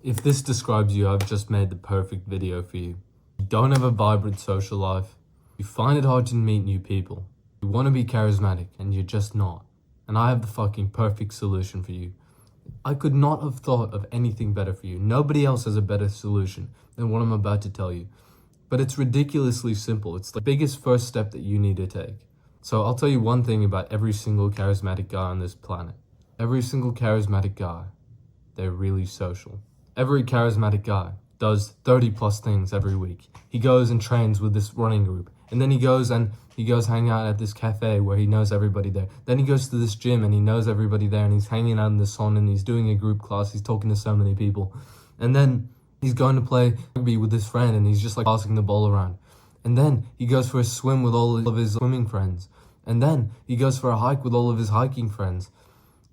If this describes you, I've just made the perfect video for you. You don't have a vibrant social life. You find it hard to meet new people. You want to be charismatic and you're just not. And I have the fucking perfect solution for you. I could not have thought of anything better for you. Nobody else has a better solution than what I'm about to tell you. But it's ridiculously simple. It's the biggest first step that you need to take. So I'll tell you one thing about every single charismatic guy on this planet. Every single charismatic guy, they're really social. Every charismatic guy does 30 plus things every week. He goes and trains with this running group. And then he goes hang out at this cafe where he knows everybody there. Then he goes to this gym and he knows everybody there, and he's hanging out in the sun and he's doing a group class. He's talking to so many people. And then he's going to play rugby with his friend and he's just like passing the ball around. And then he goes for a swim with all of his swimming friends. And then he goes for a hike with all of his hiking friends.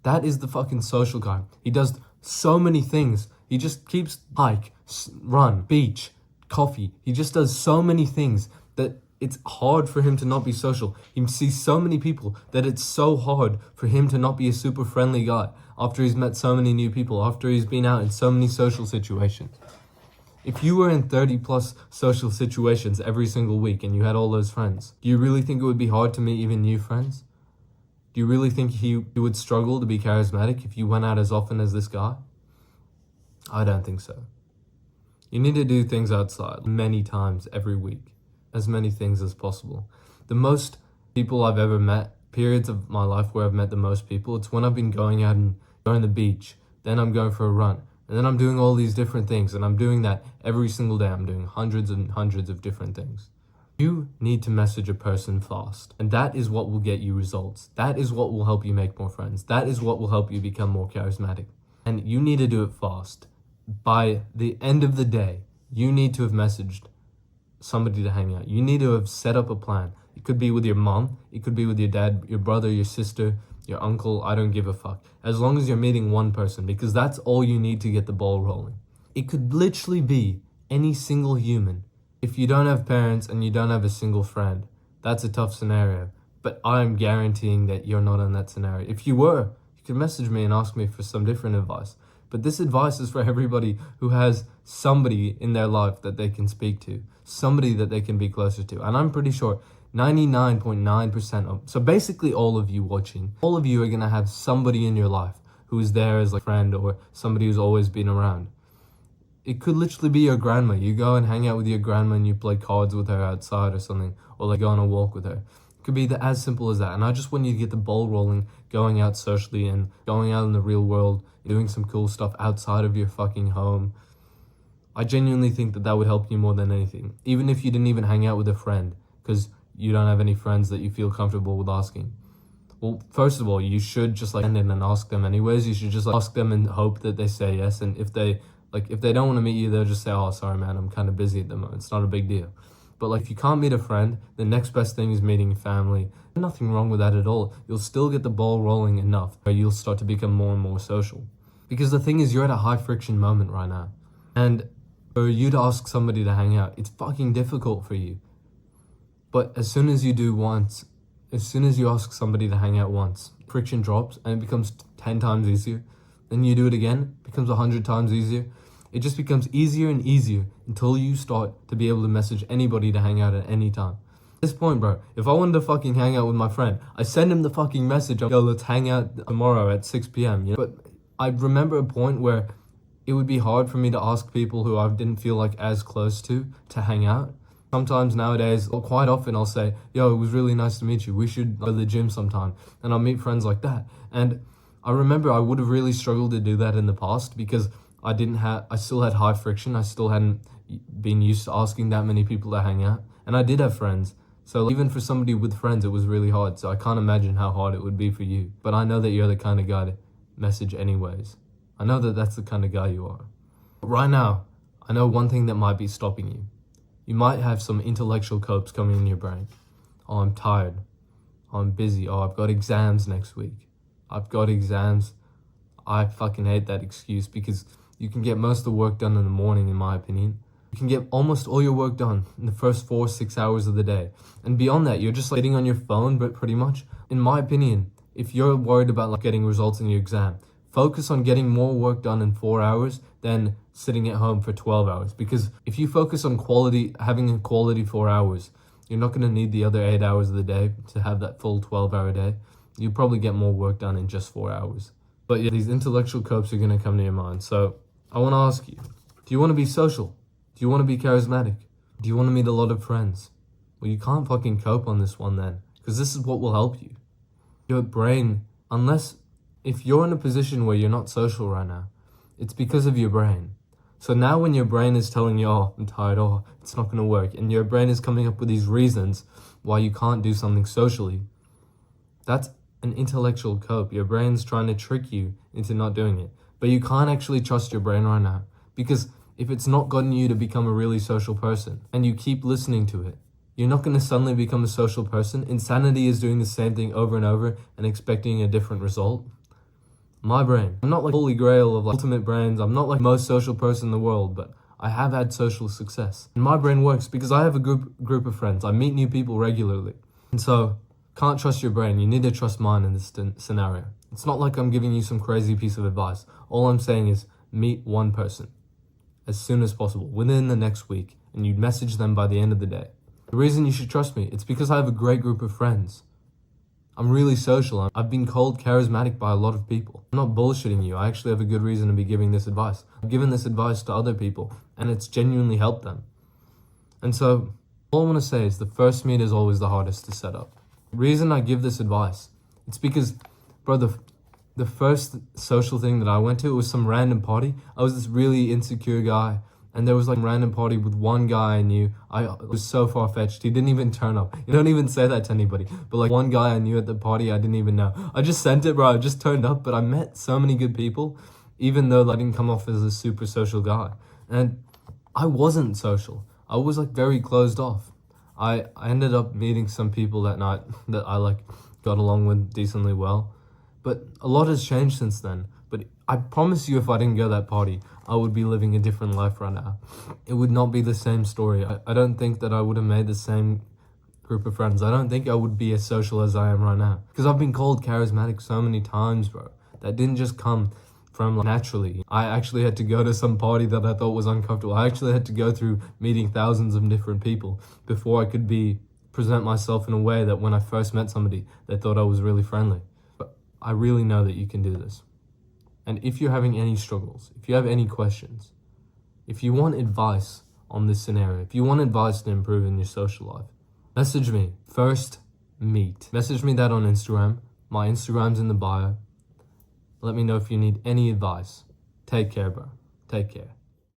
That is the fucking social guy. He does so many things. He just keeps hike, run, beach, coffee. He just does so many things that it's hard for him to not be social. He sees so many people that it's so hard for him to not be a super friendly guy after he's met so many new people, after he's been out in so many social situations. If you were in 30 plus social situations every single week and you had all those friends, do you really think it would be hard to meet even new friends? Do you really think he would struggle to be charismatic if you went out as often as this guy? I don't think so. You need to do things outside many times every week, as many things as possible. The most people I've ever met, periods of my life where I've met the most people, it's when I've been going out and going to the beach, then I'm going for a run, and then I'm doing all these different things, and I'm doing that every single day. I'm doing hundreds and hundreds of different things. You need to message a person fast, and that is what will get you results. That is what will help you make more friends. That is what will help you become more charismatic. And you need to do it fast. By the end of the day, you need to have messaged somebody to hang out. You need to have set up a plan. It could be with your mom, it could be with your dad, your brother, your sister, your uncle. I don't give a fuck. As long as you're meeting one person, because that's all you need to get the ball rolling. It could literally be any single human. If you don't have parents and you don't have a single friend, that's a tough scenario. But I'm guaranteeing that you're not in that scenario. If you were, you could message me and ask me for some different advice. But this advice is for everybody who has somebody in their life that they can speak to, somebody that they can be closer to. And I'm pretty sure 99.9% of, so basically all of you watching, all of you are going to have somebody in your life who is there as a friend or somebody who's always been around. It could literally be your grandma. You go and hang out with your grandma and you play cards with her outside or something, or like go on a walk with her. It could be as simple as that. And I just want you to get the ball rolling, going out socially and going out in the real world, doing some cool stuff outside of your fucking home. I genuinely think that would help you more than anything. Even if you didn't even hang out with a friend, because you don't have any friends that you feel comfortable with asking. Well, first of all, you should just like end in and ask them anyways. You should just like ask them and hope that they say yes. And if they don't want to meet you, they'll just say, oh, sorry, man, I'm kind of busy at the moment. It's not a big deal. But like, if you can't meet a friend, the next best thing is meeting family. There's nothing wrong with that at all. You'll still get the ball rolling enough where you'll start to become more and more social. Because the thing is, you're at a high friction moment right now. And for you to ask somebody to hang out, it's fucking difficult for you. But as soon as you do once, as soon as you ask somebody to hang out once, friction drops and it becomes 10 times easier. Then you do it again, it becomes 100 times easier. It just becomes easier and easier until you start to be able to message anybody to hang out at any time. At this point, bro, if I wanted to fucking hang out with my friend, I send him the fucking message, yo, let's hang out tomorrow at 6 p.m. You know? But I remember a point where it would be hard for me to ask people who I didn't feel like as close to hang out. Sometimes nowadays, or quite often, I'll say, yo, it was really nice to meet you. We should go to the gym sometime. And I'll meet friends like that. And I remember I would have really struggled to do that in the past because I still had high friction. I still hadn't been used to asking that many people to hang out. And I did have friends. So even for somebody with friends, it was really hard. So I can't imagine how hard it would be for you. But I know that you're the kind of guy to message anyways. I know that that's the kind of guy you are. But right now, I know one thing that might be stopping you. You might have some intellectual copes coming in your brain. Oh, I'm tired. Oh, I'm busy. Oh, I've got exams next week. I've got exams. I fucking hate that excuse because you can get most of the work done in the morning, in my opinion. You can get almost all your work done in the first 4-6 hours of the day. And beyond that, you're just like sitting on your phone, but pretty much, in my opinion, if you're worried about like getting results in your exam, focus on getting more work done in 4 hours than sitting at home for 12 hours. Because if you focus on having a quality 4 hours, you're not going to need the other 8 hours of the day to have that full 12-hour day. You probably get more work done in just 4 hours. But yeah, these intellectual copes are going to come to your mind. So I want to ask you, do you want to be social? Do you want to be charismatic? Do you want to meet a lot of friends? Well, you can't fucking cope on this one then, because this is what will help you. Your brain, if you're in a position where you're not social right now, it's because of your brain. So now when your brain is telling you, oh, I'm tired, oh, it's not going to work, and your brain is coming up with these reasons why you can't do something socially, that's an intellectual cope. Your brain's trying to trick you into not doing it. But you can't actually trust your brain right now, because if it's not gotten you to become a really social person and you keep listening to it, you're not going to suddenly become a social person. Insanity is doing the same thing over and over and expecting a different result. My brain, I'm not like holy grail of like ultimate brains. I'm not like most social person in the world, but I have had social success. And my brain works because I have a group of friends. I meet new people regularly. And so, can't trust your brain. You need to trust mine in this scenario. It's not like I'm giving you some crazy piece of advice. All I'm saying is meet one person as soon as possible, within the next week, and you message them by the end of the day. The reason you should trust me, it's because I have a great group of friends. I'm really social. I've been called charismatic by a lot of people. I'm not bullshitting you. I actually have a good reason to be giving this advice. I've given this advice to other people, and it's genuinely helped them. And so, all I want to say is the first meet is always the hardest to set up. The reason I give this advice, it's because, bro, the first social thing that I went to, it was some random party. I was this really insecure guy, and there was like a random party with one guy I knew. It was so far-fetched. He didn't even turn up. You don't even say that to anybody. But like one guy I knew at the party, I didn't even know. I just sent it, bro. I just turned up, but I met so many good people, even though I didn't come off as a super social guy. And I wasn't social. I was like very closed off. I ended up meeting some people that night that I like got along with decently well. But a lot has changed since then. But I promise you, if I didn't go to that party, I would be living a different life right now. It would not be the same story. I don't think that I would have made the same group of friends. I don't think I would be as social as I am right now. Because I've been called charismatic so many times, bro. That didn't just come from like, naturally. I actually had to go to some party that I thought was uncomfortable. I actually had to go through meeting thousands of different people before I could present myself in a way that when I first met somebody, they thought I was really friendly. But I really know that you can do this. And if you're having any struggles, if you have any questions, if you want advice on this scenario, if you want advice to improve in your social life, message me. First meet. Message me that on Instagram. My Instagram's in the bio. Let me know if you need any advice. Take care, bro. Take care.